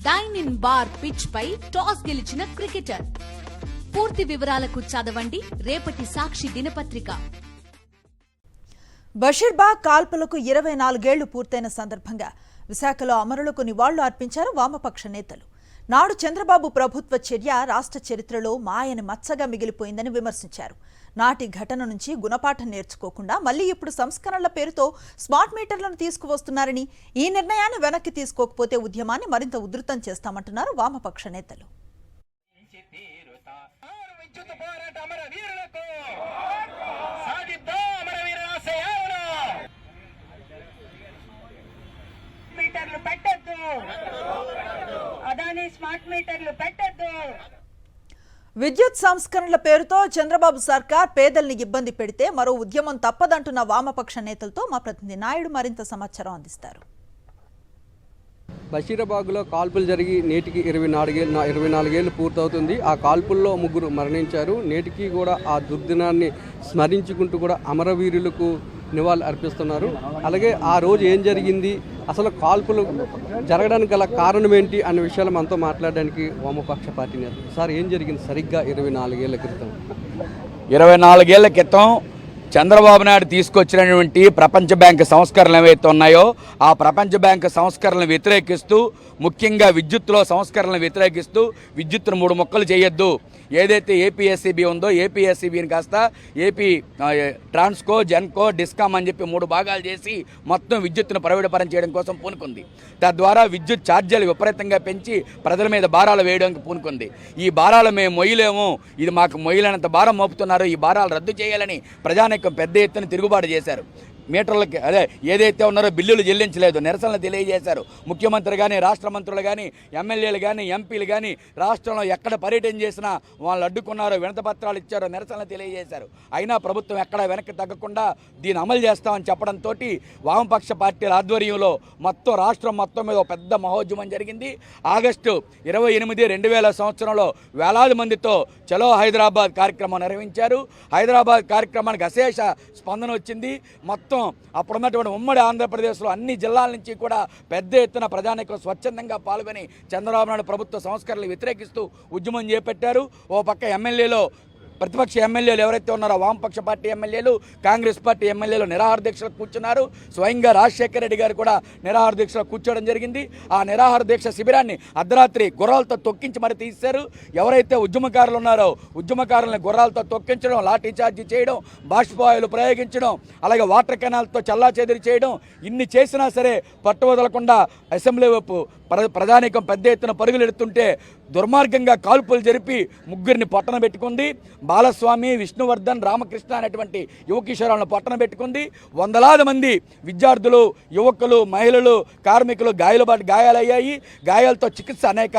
Dyne ఇన్ బార్ pitch పై టాస్ గెలిచిన క్రికెటర్. పూర్తి వివరాలకు చదవండి రేపటి సాక్షి దినపత్రిక. బషీర్బాగ్ కాల్పులకు 24 ఏళ్లు పూర్తయిన సందర్భంగా విశాఖలో అమరులకు నివాళులు అర్పించారు వామపక్ష నేతలు. నాడు చంద్రబాబు ప్రభుత్వ చర్య రాష్ట్ర చరిత్రలో మాయని మచ్చగా మిగిలిపోయిందని విమర్శించారు. నాటి ఘటన నుంచి గుణపాఠం నేర్చుకోకుండా మళ్లీ ఇప్పుడు సంస్కరణల పేరుతో స్మార్ట్ మీటర్లను తీసుకువస్తున్నారని, ఈ నిర్ణయాన్ని వెనక్కి తీసుకోకపోతే ఉద్యమాన్ని మరింత ఉధృతం చేస్తామంటున్నారు వామపక్ష నేతలు. విద్యుత్ సంస్కరణల పేరుతో చంద్రబాబు సర్కార్ పేదల్ని ఇబ్బంది పెడితే మరో ఉద్యమం తప్పదంటున్న వామపక్ష నేతలతో మా ప్రతినిధి నాయుడు మరింత సమాచారం అందిస్తారు. బషీరాబాద్లో కాల్పులు జరిగి నేటికి 24 ఏళ్ళు పూర్తవుతుంది. ఆ కాల్పుల్లో 3 మరణించారు. నేటికి కూడా ఆ దుర్దినాన్ని స్మరించుకుంటూ కూడా అమరవీరులకు నివాళులు అర్పిస్తున్నారు. అలాగే ఆ రోజు ఏం జరిగింది, అసలు కాల్పులు జరగడానికి గల కారణం ఏంటి అనే విషయాలు మనతో మాట్లాడడానికి వామపక్ష పార్టీ నేతలు. సార్, ఏం జరిగింది సరిగ్గా 24 ఏళ్ల క్రితం? 24 ఏళ్ల క్రితం చంద్రబాబు నాయుడు తీసుకొచ్చినటువంటి ప్రపంచ బ్యాంకు సంస్కరణలు ఏవైతే ఉన్నాయో ఆ ప్రపంచ బ్యాంకు సంస్కరణలను వ్యతిరేకిస్తూ, ముఖ్యంగా విద్యుత్తులో సంస్కరణలను వ్యతిరేకిస్తూ విద్యుత్తును 3 ముక్కలు చేయొద్దు, ఏదైతే ఏపీఎస్సీబీ ఉందో ఏపీఎస్సీబీని కాస్త ఏపీ ట్రాన్స్కో, జెన్కో, డిస్కామ్ అని చెప్పి 3 భాగాలు చేసి మొత్తం విద్యుత్తును ప్రైవేటుపరం చేయడం కోసం పూనుకుంది. తద్వారా విద్యుత్ ఛార్జీలు విపరీతంగా పెంచి ప్రజల మీద భారాలు వేయడానికి పూనుకుంది. ఈ భారాలు మేము మొయ్యలేము, ఇది మాకు మొయ్యలేనంత భారం మోపుతున్నారు, ఈ భారాలు రద్దు చేయాలని ప్రజానీకం పెద్ద ఎత్తున తిరుగుబాటు చేశారు. మీటర్లకి ఏదైతే ఉన్నారో బిల్లులు చెల్లించలేదు, నిరసనలు తెలియజేశారు. ముఖ్యమంత్రి కానీ, రాష్ట్ర మంత్రులు కానీ, ఎమ్మెల్యేలు కానీ, ఎంపీలు కానీ రాష్ట్రంలో ఎక్కడ పర్యటన చేసినా వాళ్ళు అడ్డుకున్నారో, వినతిపత్రాలు ఇచ్చారో, నిరసనలు తెలియజేశారు. అయినా ప్రభుత్వం ఎక్కడ వెనక్కి తగ్గకుండా దీన్ని అమలు చేస్తామని చెప్పడంతో వామపక్ష పార్టీల ఆధ్వర్యంలో మొత్తం రాష్ట్రం మొత్తం మీద పెద్ద మహోద్యమం జరిగింది. ఆగస్టు 28, 2000 సంవత్సరంలో వేలాది మందితో చలో హైదరాబాద్ కార్యక్రమం నిర్వహించారు. హైదరాబాద్ కార్యక్రమానికి అశేష స్పందన వచ్చింది. మొత్తం అప్పుడున్నటువంటి ఉమ్మడి ఆంధ్రప్రదేశ్లో అన్ని జిల్లాల నుంచి కూడా పెద్ద ఎత్తున ప్రజానీకం స్వచ్ఛందంగా పాల్గొని చంద్రబాబు నాయుడు ప్రభుత్వ సంస్కరణలు వ్యతిరేకిస్తూ ఉద్యమం చేపట్టారు. ఓ పక్క ఎమ్మెల్యేలో ప్రతిపక్ష ఎమ్మెల్యేలు ఎవరైతే ఉన్నారో వామపక్ష పార్టీ ఎమ్మెల్యేలు, కాంగ్రెస్ పార్టీ ఎమ్మెల్యేలు నిరాహార దీక్షలు కూర్చున్నారు. స్వయంగా రాజశేఖర రెడ్డి గారు కూడా నిరాహార దీక్షలో కూర్చోవడం జరిగింది. ఆ నిరాహార దీక్ష శిబిరాన్ని అర్ధరాత్రి గుర్రాలతో తొక్కించి మరి తీశారు. ఎవరైతే ఉద్యమకారులు ఉన్నారో ఉద్యమకారులను గుర్రాలతో తొక్కించడం, లాఠీ చార్జీ చేయడం, బాష్పాయులు ప్రయోగించడం, అలాగే వాటర్ కెనాల్తో చల్లాచెదిరి చేయడం, ఇన్ని చేసినా సరే పట్టువదలకుండా అసెంబ్లీ వైపు ప్రజానీకం పెద్ద ఎత్తున పరుగులెడుతుంటే దుర్మార్గంగా కాల్పులు జరిపి 3 పొట్టన పెట్టుకుంది. బాలస్వామి, విష్ణువర్ధన్, రామకృష్ణ అనేటువంటి యువకిషోరాలను పొట్టన పెట్టుకుంది. వందలాది మంది విద్యార్థులు, యువకులు, మహిళలు, కార్మికులు గాయాలయ్యాయి. గాయాలతో చికిత్స అనేక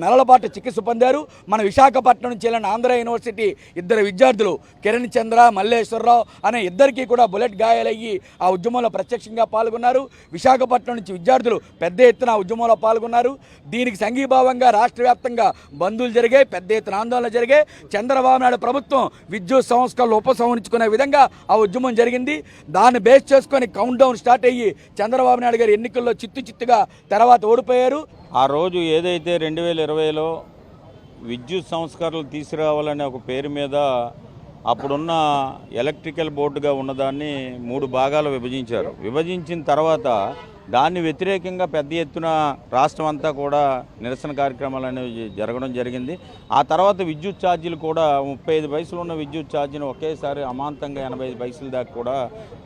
నెలల పాటు చికిత్స పొందారు. మన విశాఖపట్నం నుంచి వెళ్ళిన ఆంధ్ర యూనివర్సిటీ 2 విద్యార్థులు కిరణ్ చంద్ర, మల్లేశ్వరరావు అనే 2కి కూడా బుల్లెట్ గాయాలయ్యి ఆ ఉద్యమంలో ప్రత్యక్షంగా పాల్గొన్నారు. విశాఖపట్నం నుంచి విద్యార్థులు పెద్ద ఎత్తున ఉద్యమంలో పాల్గొన్నారు. దీనికి సంఘీభావంగా రాష్ట్ర వ్యాప్తంగా బంధువులు జరిగాయి, పెద్ద ఎత్తున ఆందోళన జరిగాయి. చంద్రబాబు నాయుడు ప్రభుత్వం విద్యుత్ సంస్కరణలు ఉపసంహరించుకునే విధంగా ఆ ఉద్యమం జరిగింది. దాన్ని బేస్ చేసుకొని కౌంట్ డౌన్ స్టార్ట్ అయ్యి చంద్రబాబు నాయుడు గారు ఎన్నికల్లో చిత్తుగా తర్వాత ఓడిపోయారు. ఆ రోజు ఏదైతే 2020లో విద్యుత్ సంస్కరణలు తీసుకురావాలనే ఒక పేరు మీద అప్పుడున్న ఎలక్ట్రికల్ బోర్డుగా ఉన్నదాన్ని 3 భాగాలు విభజించారు. విభజించిన తర్వాత దాన్ని వ్యతిరేకంగా పెద్ద ఎత్తున రాష్ట్రం అంతా కూడా నిరసన కార్యక్రమాలు అనేవి జరగడం జరిగింది. ఆ తర్వాత విద్యుత్ ఛార్జీలు కూడా 35 పైసలు ఉన్న విద్యుత్ ఛార్జీని ఒకేసారి అమాంతంగా 85 పైసల దాకా కూడా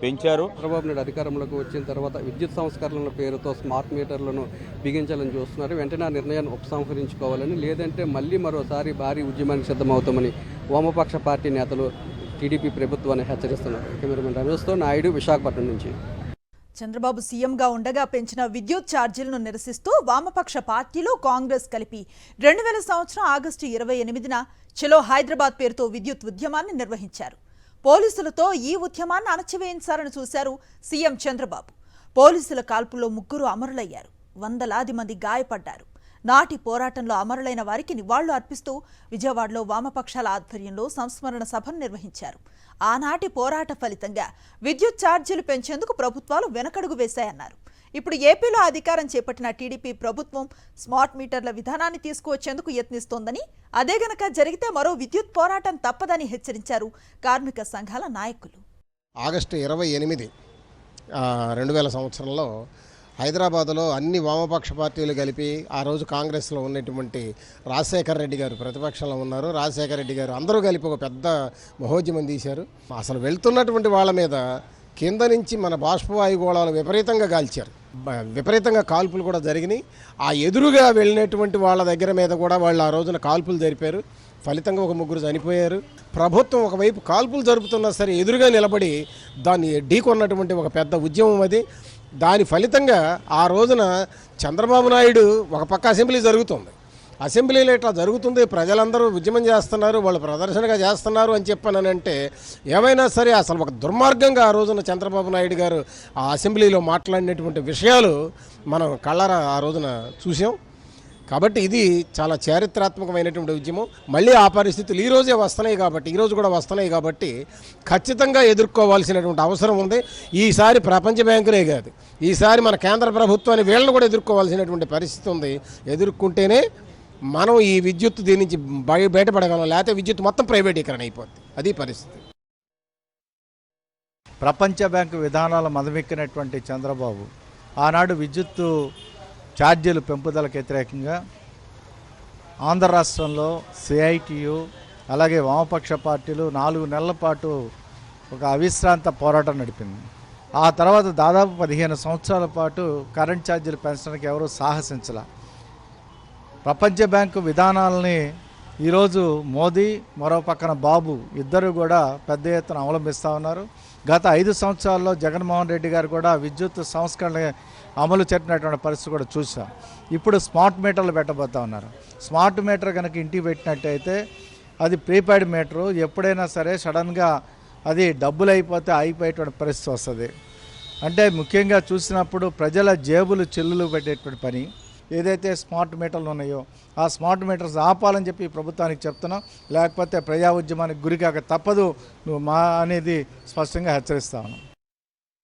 పెంచారు. చంద్రబాబు నాయుడు అధికారంలోకి వచ్చిన తర్వాత విద్యుత్ సంస్కరణల పేరుతో స్మార్ట్ మీటర్లను బిగించాలని చూస్తున్నారు. వెంటనే ఆ నిర్ణయాన్ని ఉపసంహరించుకోవాలని, లేదంటే మళ్ళీ మరోసారి భారీ ఉద్యమానికి సిద్ధమవుతామని వామపక్ష పార్టీ నేతలు టీడీపీ ప్రభుత్వాన్ని హెచ్చరిస్తున్నారు. కెమెరామెన్ రమేష్తో నాయుడు, విశాఖపట్నం నుంచి. చంద్రబాబు సీఎంగా ఉండగా పెంచిన విద్యుత్ ఛార్జీలను నిరసిస్తూ వామపక్ష పార్టీలు, కాంగ్రెస్ కలిపి 2000 సంవత్సరం ఆగస్టు 28న చలో హైదరాబాద్ పేరుతో విద్యుత్ ఉద్యమాన్ని నిర్వహించారు. పోలీసులతో ఈ ఉద్యమాన్ని అణచివేయించాలని చూశారు సీఎం చంద్రబాబు. పోలీసుల కాల్పుల్లో 3 అమరులయ్యారు, వందలాది మంది గాయపడ్డారు. నాటి పోరాటంలో అమరులైన వారికి నివాళులు అర్పిస్తూ విజయవాడలో వామపక్షాల ఆధ్వర్యంలో సంస్మరణ సభను నిర్వహించారు. ఆనాటి పోరాట ఫలితంగా విద్యుత్ ఛార్జీలు పెంచేందుకు ప్రభుత్వాలు వెనకడుగు వేశాయన్నారు. ఇప్పుడు ఏపీలో అధికారం చేపట్టిన టీడీపీ ప్రభుత్వం స్మార్ట్ మీటర్ల విధానాన్ని తీసుకువచ్చేందుకు యత్నిస్తోందని, అదే గనక జరిగితే మరో విద్యుత్ పోరాటం తప్పదని హెచ్చరించారు కార్మిక సంఘాల నాయకులు. ఆగస్టు 28, 2000 సంవత్సరంలో హైదరాబాదులో అన్ని వామపక్ష పార్టీలు కలిపి ఆ రోజు కాంగ్రెస్లో ఉన్నటువంటి రాజశేఖర రెడ్డి గారు ప్రతిపక్షంలో ఉన్నారు. రాజశేఖర రెడ్డి గారు అందరూ కలిపి ఒక పెద్ద మహోద్యమం తీశారు. అసలు వెళ్తున్నటువంటి వాళ్ళ మీద కింద నుంచి మన బాష్పవాయుగోళాలు విపరీతంగా కాల్చారు. విపరీతంగా కాల్పులు కూడా జరిగినాయి. ఆ ఎదురుగా వెళ్ళినటువంటి వాళ్ళ దగ్గర మీద కూడా వాళ్ళు ఆ రోజున కాల్పులు జరిపారు. ఫలితంగా ఒక 3 చనిపోయారు. ప్రభుత్వం ఒకవైపు కాల్పులు జరుపుతున్నా సరే ఎదురుగా నిలబడి దాన్ని ఢీకొన్నటువంటి ఒక పెద్ద ఉద్యమం అది. దాని ఫలితంగా ఆ రోజున చంద్రబాబు నాయుడు ఒక పక్క అసెంబ్లీ జరుగుతుంది, అసెంబ్లీలో ఇట్లా జరుగుతుంది, ప్రజలందరూ ఉద్యమం చేస్తున్నారు, వాళ్ళు ప్రదర్శనగా చేస్తున్నారు అని చెప్పానంటే ఏమైనా సరే అసలు ఒక దుర్మార్గంగా ఆ రోజున చంద్రబాబు నాయుడు గారు ఆ అసెంబ్లీలో మాట్లాడినటువంటి విషయాలు మనం కళ్ళారా ఆ రోజున చూసాం. కాబట్టి ఇది చాలా చారిత్రాత్మకమైనటువంటి ఉద్యమం. మళ్ళీ ఆ పరిస్థితులు ఈరోజు కూడా వస్తున్నాయి కాబట్టి ఖచ్చితంగా ఎదుర్కోవాల్సినటువంటి అవసరం ఉంది. ఈసారి ప్రపంచ బ్యాంకులే కాదు, ఈసారి మన కేంద్ర ప్రభుత్వాన్ని వీళ్ళని కూడా ఎదుర్కోవాల్సినటువంటి పరిస్థితి ఉంది. ఎదుర్కొంటేనే మనం ఈ విద్యుత్ దీని నుంచి బయటపడగలం, లేకపోతే విద్యుత్ మొత్తం ప్రైవేటీకరణ అయిపోద్ది. అది పరిస్థితి. ప్రపంచ బ్యాంకు విధానాల మదమెక్కినటువంటి చంద్రబాబు ఆనాడు విద్యుత్తు ఛార్జీలు పెంపుదలకు వ్యతిరేకంగా ఆంధ్ర రాష్ట్రంలో సిఐటియు అలాగే వామపక్ష పార్టీలు 4 నెలల పాటు ఒక అవిశ్రాంత పోరాటం నడిపింది. ఆ తర్వాత దాదాపు 15 సంవత్సరాల పాటు కరెంట్ ఛార్జీలు పెంచడానికి ఎవరూ సాహసించాల. ప్రపంచ బ్యాంకు విధానాలని ఈరోజు మోదీ, మరో పక్కన బాబు ఇద్దరు కూడా పెద్ద ఎత్తున అవలంబిస్తూ ఉన్నారు. గత 5 సంవత్సరాల్లో జగన్మోహన్ రెడ్డి గారు కూడా విద్యుత్ సంస్కరణ అమలు చేసినటువంటి పరిస్థితి కూడా చూసాం. ఇప్పుడు స్మార్ట్ మీటర్లు పెట్టబోతా ఉన్నారు. స్మార్ట్ మీటర్ కనుక ఇంటికి పెట్టినట్టయితే అది ప్రీపెయిడ్ మీటరు, ఎప్పుడైనా సరే సడన్గా అది డబ్బులు అయిపోతే అయిపోయేటువంటి పరిస్థితి వస్తుంది. అంటే ముఖ్యంగా చూసినప్పుడు ప్రజల జేబులు చెల్లులు పెట్టేటువంటి పని ఏదైతే స్మార్ట్ మీటర్లు ఉన్నాయో ఆ స్మార్ట్ మీటర్స్ ఆపాలని చెప్పి ప్రభుత్వానికి చెప్తున్నాం. లేకపోతే ప్రజా ఉద్యమానికి గురికాక తప్పదు మా అనేది స్పష్టంగా హెచ్చరిస్తా ఉన్నాం.